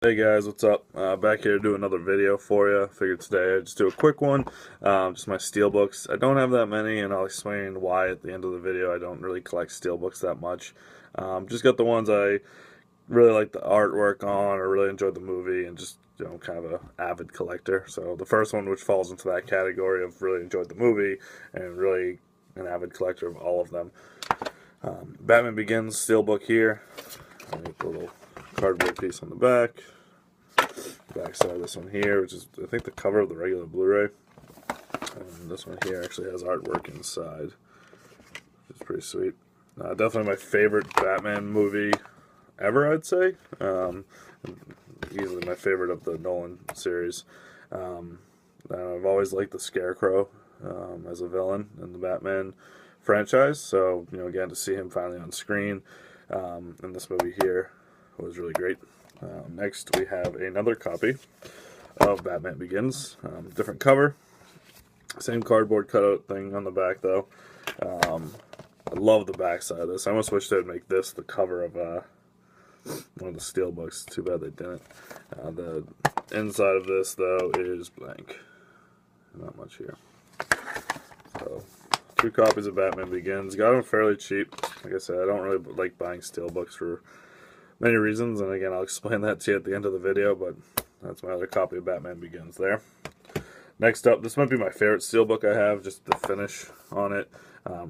Hey guys, what's up? Back here to do another video for you. Figured today I'd just do a quick one. Just my Steelbooks. I don't have that many, and I'll explain why at the end of the video. I don't really collect Steelbooks that much. Just got the ones I really like the artwork on, or really enjoyed the movie, and just kind of an avid collector. So the first one, which falls into that category of really enjoyed the movie and really an avid collector of all of them. Batman Begins Steelbook here. I make a little cardboard piece on the back. Back side of this one here, which is I think the cover of the regular Blu Ray. And this one here actually has artwork inside, which is pretty sweet. Definitely my favorite Batman movie ever, I'd say. Easily my favorite of the Nolan series. I've always liked the Scarecrow as a villain in the Batman franchise. So, again, to see him finally on screen in this movie here was really great. Next, we have another copy of Batman Begins. Different cover. Same cardboard cutout thing on the back, though. I love the back side of this. I almost wish they would make this the cover of one of the Steelbooks. Too bad they didn't. The inside of this, though, is blank. Not much here. So, 2 copies of Batman Begins. Got them fairly cheap. Like I said, I don't really like buying Steelbooks for many reasons, and again, I'll explain that to you at the end of the video, but that's my other copy of Batman Begins there. Next up, this might be my favorite Steelbook I have, just the finish on it.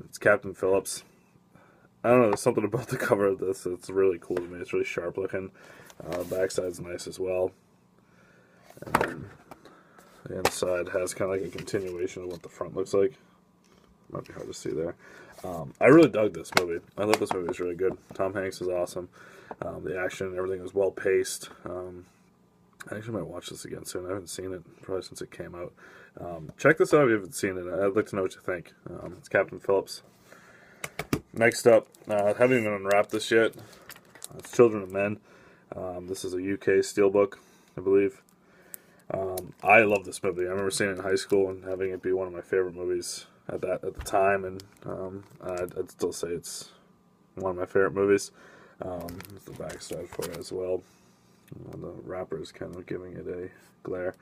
It's Captain Phillips. I don't know, there's something about the cover of this that's really cool to me. It's really sharp looking. The backside's nice as well. And then the inside has kind of like a continuation of what the front looks like. Might be hard to see there. I really dug this movie. I thought this movie was really good. Tom Hanks is awesome. The action and everything was well paced. I actually might watch this again soon. I haven't seen it probably since it came out. Check this out if you haven't seen it. I'd like to know what you think. It's Captain Phillips. Next up, I haven't even unwrapped this yet. It's Children of Men. This is a UK Steelbook, I believe. I love this movie. I remember seeing it in high school and having it be one of my favorite movies at the time, and I'd still say it's one of my favorite movies. There's the back side for it as well. The wrapper is kind of giving it a glare.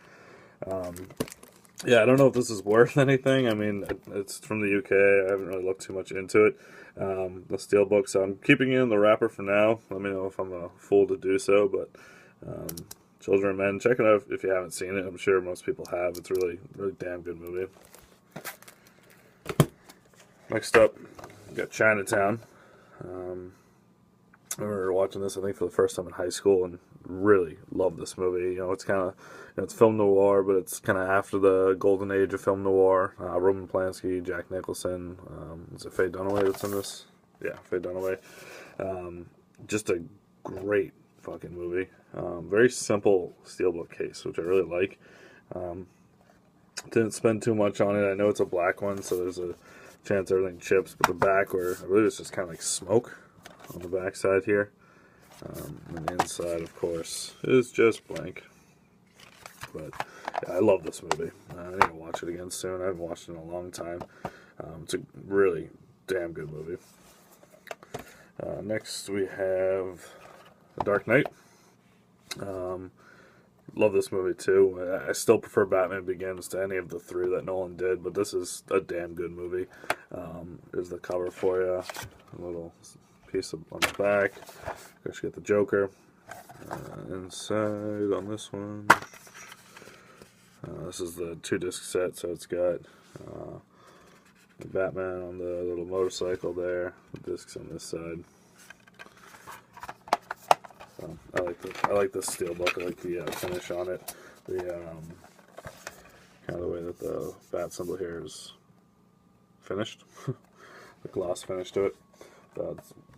Yeah, I don't know if this is worth anything. I mean, it's from the UK. I haven't really looked too much into it. The Steelbook, so I'm keeping it in the wrapper for now. Let me know if I'm a fool to do so, but Children of Men, check it out if you haven't seen it. I'm sure most people have. It's a really damn good movie. Next up, we got Chinatown. I remember watching this, I think, for the first time in high school, and really loved this movie. It's kind of, it's film noir, but it's kind of after the golden age of film noir. Roman Polanski, Jack Nicholson, is it Faye Dunaway that's in this? Yeah, Faye Dunaway. Just a great fucking movie. Very simple Steelbook case, which I really like. Didn't spend too much on it. I know it's a black one, so there's a chance everything chips, but the back, where I believe it's just kind of like smoke on the back side here. And the inside, of course, is just blank. But yeah, I love this movie. I need to watch it again soon. I haven't watched it in a long time. It's a really damn good movie. Next, we have The Dark Knight. Love this movie too. I still prefer Batman Begins to any of the 3 that Nolan did, but this is a damn good movie. Here's the cover for you. A little piece on the back. You get the Joker. Inside on this one. This is the 2-disc set, so it's got the Batman on the little motorcycle there. The discs on this side. I like this Steelbook. I like the finish on it. The kind of the way that the bat symbol here is finished. The gloss finish to it.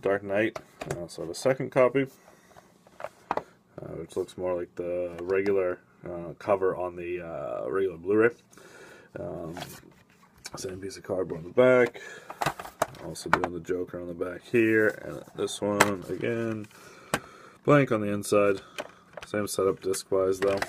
Dark Knight. I also have a second copy, which looks more like the regular cover on the regular Blu Ray. Same piece of cardboard on the back. Also doing the Joker on the back here, and this one again. Blank on the inside. Same setup disc-wise, though.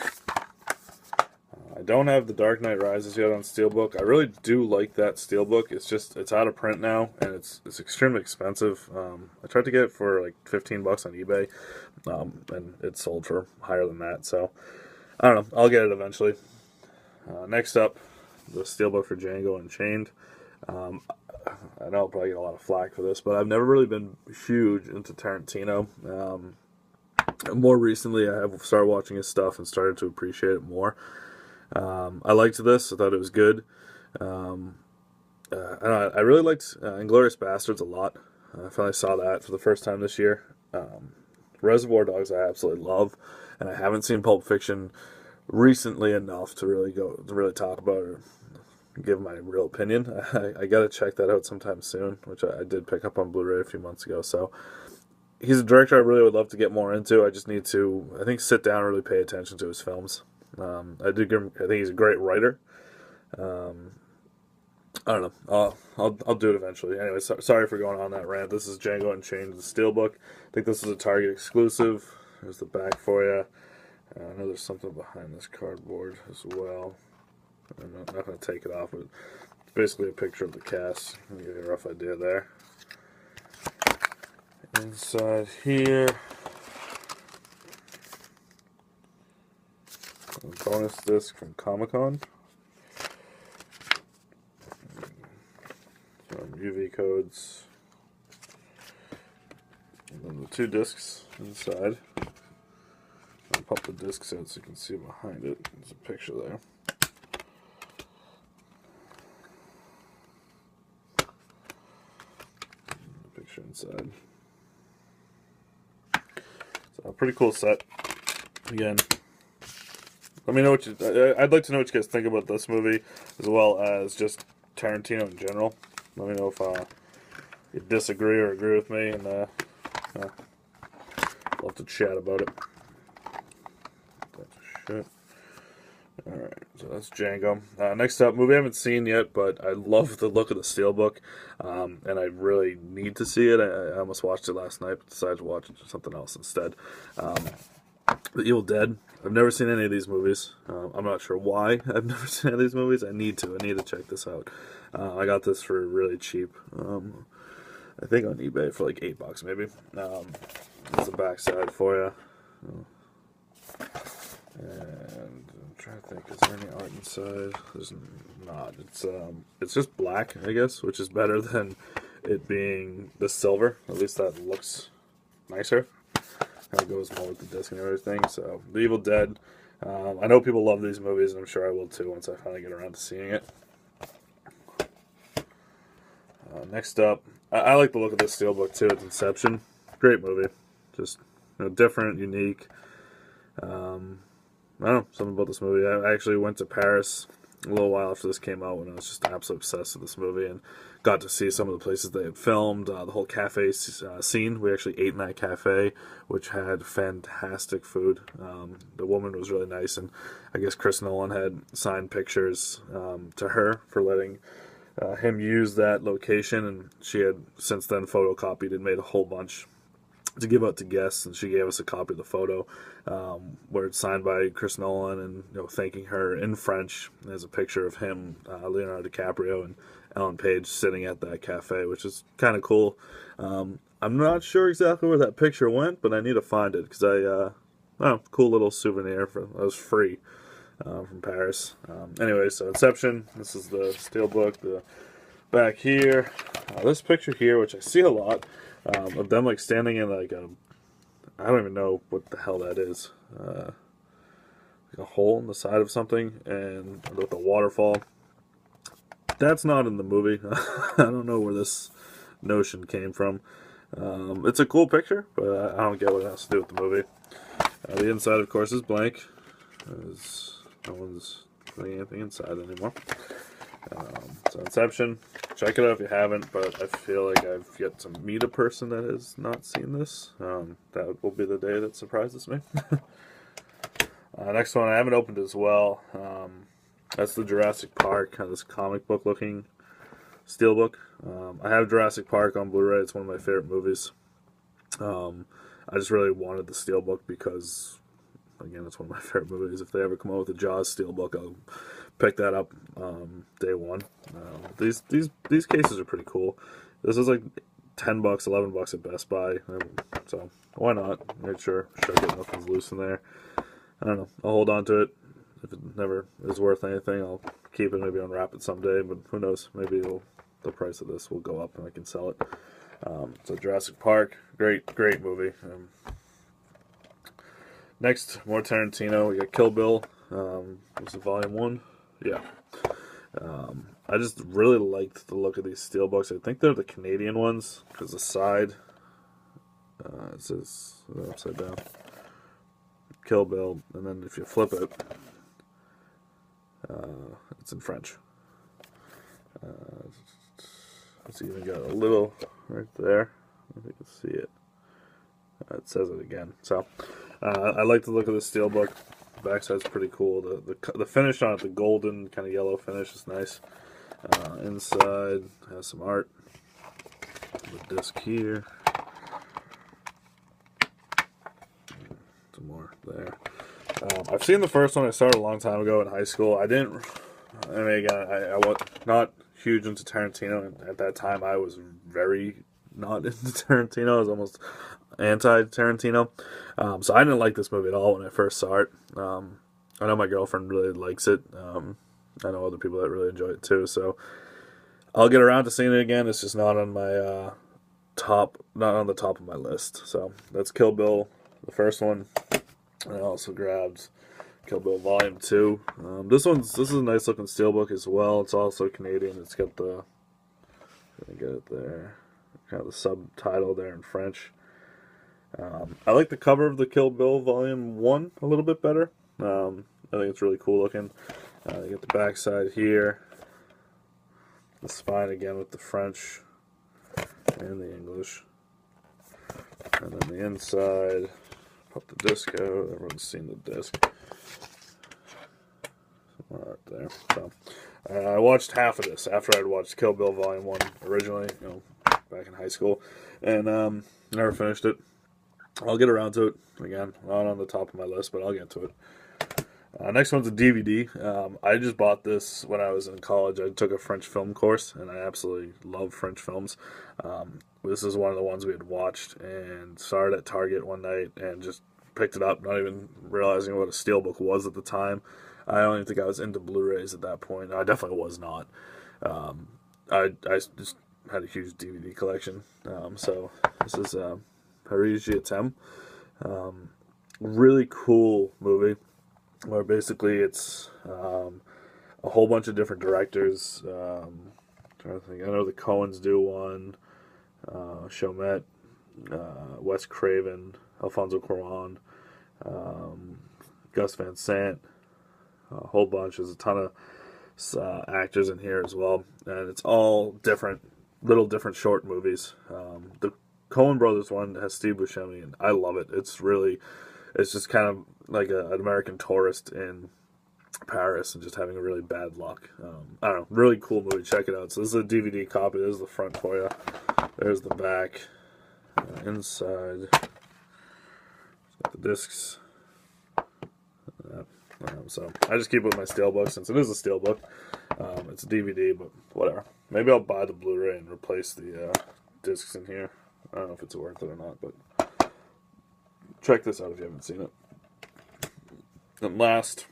I don't have The Dark Knight Rises yet on Steelbook. I really do like that Steelbook. It's out of print now, and it's extremely expensive. I tried to get it for like $15 on eBay, and it sold for higher than that. So I don't know. I'll get it eventually. Next up, the Steelbook for Django Unchained. I know I'll probably get a lot of flack for this, but I've never really been huge into Tarantino. More recently, I have started watching his stuff and started to appreciate it more. I liked this. I thought it was good. I really liked Inglourious Basterds a lot. I finally saw that for the first time this year. Reservoir Dogs I absolutely love, and I haven't seen Pulp Fiction recently enough to really talk about it or give my real opinion. I got to check that out sometime soon, which I did pick up on Blu Ray a few months ago. So he's a director I really would love to get more into. I just need to, I think, sit down and really pay attention to his films. I think he's a great writer. I don't know. I'll do it eventually. Anyway, sorry for going on that rant. This is Django Unchained, the Steelbook. I think this is a Target exclusive. There's the back for you. I know there's something behind this cardboard as well. I'm not going to take it off, but it's basically a picture of the cast. I'll give you a rough idea there. Inside here, a bonus disc from Comic-Con. Some UV codes. And then the 2 discs inside. I'll pop the discs out so you can see behind it. There's a picture there. The picture inside. So a pretty cool set. Again, let me know what I'd like to know what you guys think about this movie, as well as just Tarantino in general. Let me know if you disagree or agree with me, and we'll have to chat about it. Alright, so that's Django. Next up, movie I haven't seen yet, but I love the look of the Steelbook, and I really need to see it. I almost watched it last night, but decided to watch something else instead. The Evil Dead. I've never seen any of these movies. I'm not sure why I've never seen any of these movies. I need to check this out. I got this for really cheap. I think on eBay for like $8 maybe. There's the back side for you. And I'm trying to think, is there any art inside? There's not. It's just black, I guess, which is better than it being the silver. At least that looks nicer. Kind of goes more with the disc and everything. So, The Evil Dead. I know people love these movies, and I'm sure I will too once I finally get around to seeing it. Next up, I like the look of this Steelbook too. It's Inception. Great movie. Just different, unique. I don't know, something about this movie. I actually went to Paris a little while after this came out when I was just absolutely obsessed with this movie and got to see some of the places they had filmed, the whole cafe scene. We actually ate in that cafe, which had fantastic food. The woman was really nice, and I guess Chris Nolan had signed pictures to her for letting him use that location, and she had since then photocopied and made a whole bunch to give out to guests, and she gave us a copy of the photo where it's signed by Chris Nolan and thanking her in French. There's a picture of him, Leonardo DiCaprio, and Ellen Page sitting at that cafe, which is kind of cool. I'm not sure exactly where that picture went, but I need to find it because cool little souvenir that was free from Paris. Anyway, so Inception. This is the Steelbook. The back here, this picture here, which I see a lot. Of them like standing in like I don't even know what the hell that is. Like a hole in the side of something, and with a waterfall. That's not in the movie. I don't know where this notion came from. It's a cool picture, but I don't get what it has to do with the movie. The inside, of course, is blank. No one's putting anything inside anymore. So Inception, check it out if you haven't, but I feel like I've yet to meet a person that has not seen this. That will be the day that surprises me. Next one I haven't opened as well. That's the Jurassic Park, this comic book looking Steelbook. I have Jurassic Park on Blu Ray. It's one of my favorite movies. I just really wanted the Steelbook because again, it's one of my favorite movies. If they ever come out with a Jaws Steelbook, I'll pick that up day one. These cases are pretty cool. This is like $10, $11 at Best Buy, so why not? Make sure nothing's loose in there. I don't know. I'll hold on to it. If it never is worth anything, I'll keep it, maybe unwrap it someday, but who knows? Maybe the price of this will go up and I can sell it. So Jurassic Park, great movie. Next, more Tarantino. We got Kill Bill. Was it Volume 1? Yeah. I just really liked the look of these steelbooks. I think they're the Canadian ones, because the side it says upside down. Kill Bill, and then if you flip it, it's in French. It's even got a little right there. If you can see it. It says it again. So I like the look of the steelbook. The backside's pretty cool. The finish on it, the golden kind of yellow finish, is nice. Inside has some art. The disc here. Some more there. I've seen the first one. I started a long time ago in high school. I mean, again, I was not huge into Tarantino. At that time, I was very not into Tarantino. I was almost anti-Tarantino. So I didn't like this movie at all when I first saw it. I know my girlfriend really likes it. I know other people that really enjoy it too. So I'll get around to seeing it again. It's just not on my not on the top of my list. So that's Kill Bill, the first one. I also grabbed Kill Bill Volume 2. This is a nice looking steelbook as well. It's also Canadian. It's got the, let me get it there, kind of the subtitle there in French. I like the cover of the Kill Bill Volume 1 a little bit better. I think it's really cool looking. You get the back side here. The spine again with the French and the English. And then the inside, pop the disc out. Everyone's seen the disc. Some art there. So, I watched half of this after I'd watched Kill Bill Volume 1 originally, back in high school. And never finished it. I'll get around to it. Again, not on the top of my list, but I'll get to it. Next one's a DVD. I just bought this when I was in college. I took a French film course, and I absolutely love French films. This is one of the ones we had watched and started at Target one night and just picked it up, not even realizing what a steelbook was at the time. I don't even think I was into Blu Rays at that point. I definitely was not. I just had a huge DVD collection. So this is Paris Je t'aime. Really cool movie. Where basically it's a whole bunch of different directors. Trying to think. I know the Coens do one. Chomet, Wes Craven, Alfonso Cuarón, Gus Van Sant, a whole bunch. There's a ton of actors in here as well, and it's all different, little different short movies. The Coen Brothers one has Steve Buscemi, and I love it. It's just kind of like an American tourist in Paris and just having a really bad luck. I don't know, really cool movie. Check it out. So this is a DVD copy. This is the front for you. There's the back. Inside, got the discs. So I just keep it with my steelbook since it is a steelbook. It's a DVD, but whatever. Maybe I'll buy the Blu Ray and replace the discs in here. I don't know if it's worth it or not, but check this out if you haven't seen it. And last,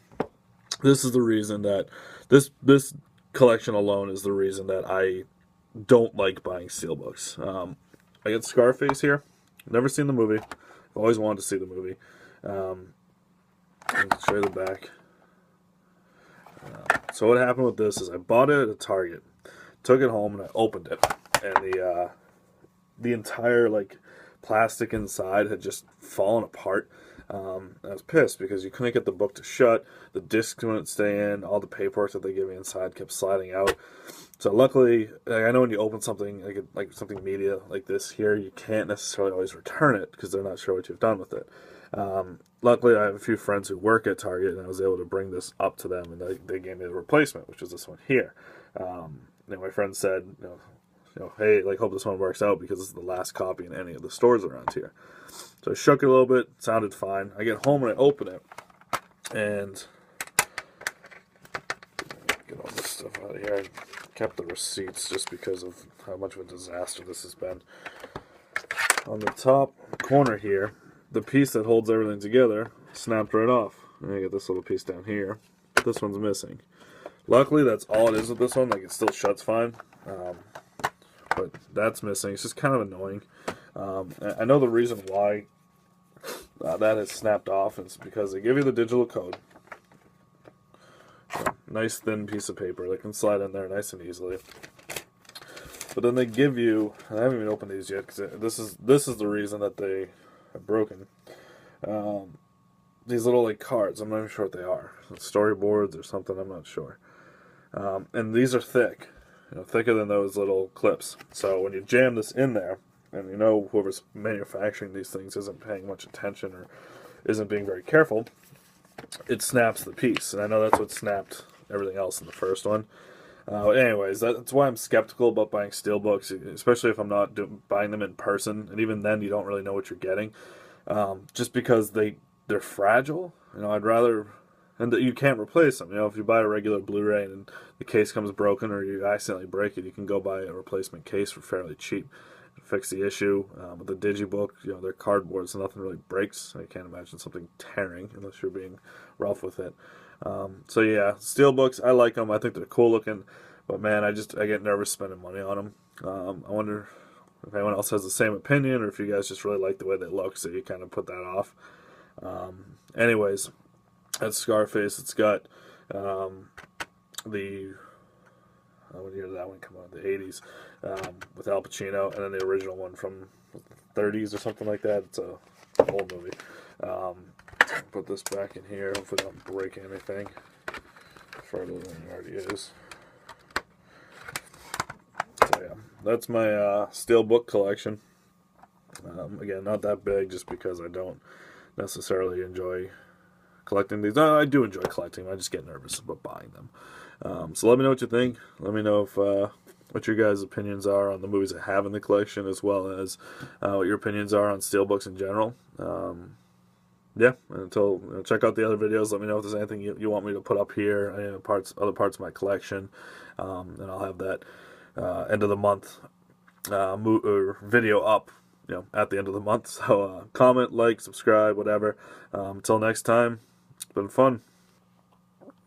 this is the reason that this collection alone is the reason that I don't like buying steelbooks. I got Scarface here. Never seen the movie. I've always wanted to see the movie. I can show you the back. So what happened with this is I bought it at a Target, took it home, and I opened it, and the entire plastic inside had just fallen apart. I was pissed because you couldn't get the book to shut, the discs wouldn't stay in, all the paperwork that they gave me inside kept sliding out. So luckily, I know when you open something like something media like this here, you can't necessarily always return it because they're not sure what you've done with it. Luckily, I have a few friends who work at Target, and I was able to bring this up to them, and they gave me the replacement, which is this one here. My friend said, hey, like, hope this one works out because this is the last copy in any of the stores around here. So I shook it a little bit, it sounded fine. I get home and I open it, and get all this stuff out of here. I kept the receipts just because of how much of a disaster this has been. On the top corner here, the piece that holds everything together snapped right off. And I get this little piece down here. This one's missing. Luckily, that's all it is with this one. Like, it still shuts fine. But that's missing. It's just kind of annoying. I know the reason why that has snapped off is because they give you the digital code. Nice thin piece of paper that can slide in there nice and easily. But then they give you, I haven't even opened these yet because this is the reason that they are broken. These little like cards, I'm not even sure what they are. Storyboards or something, I'm not sure. And these are thick, thicker than those little clips. So when you jam this in there, and whoever's manufacturing these things isn't paying much attention or isn't being very careful, it snaps the piece. And I know that's what snapped everything else in the first one. Anyways, that's why I'm skeptical about buying Steelbooks, especially if I'm not buying them in person. And even then, you don't really know what you're getting, just because they're fragile. I'd rather, and that you can't replace them. If you buy a regular Blu Ray and the case comes broken or you accidentally break it, you can go buy a replacement case for fairly cheap and fix the issue. With the Digibook, they're cardboard, so nothing really breaks. I can't imagine something tearing unless you're being rough with it. So yeah, Steelbooks, I like them. I think they're cool looking, but man, I get nervous spending money on them. I wonder if anyone else has the same opinion, or if you guys just really like the way they look, so you kind of put that off. Anyways, that's Scarface. It's got what year did that one come out? The 80s, with Al Pacino, and then the original one from the 30s or something like that. It's a old movie. Put this back in here. Hopefully I don't break anything further than it already is. So yeah, that's my Steelbook collection. Again, not that big, just because I don't necessarily enjoy collecting these. No, I do enjoy collecting them. I just get nervous about buying them. So let me know what you think. Let me know if what your guys' opinions are on the movies I have in the collection, as well as what your opinions are on Steelbooks in general. Yeah, until check out the other videos. Let me know if there's anything you want me to put up here, other parts of my collection, and I'll have that end of the month video up, at the end of the month. So comment, like, subscribe, whatever. Until next time, it's been fun.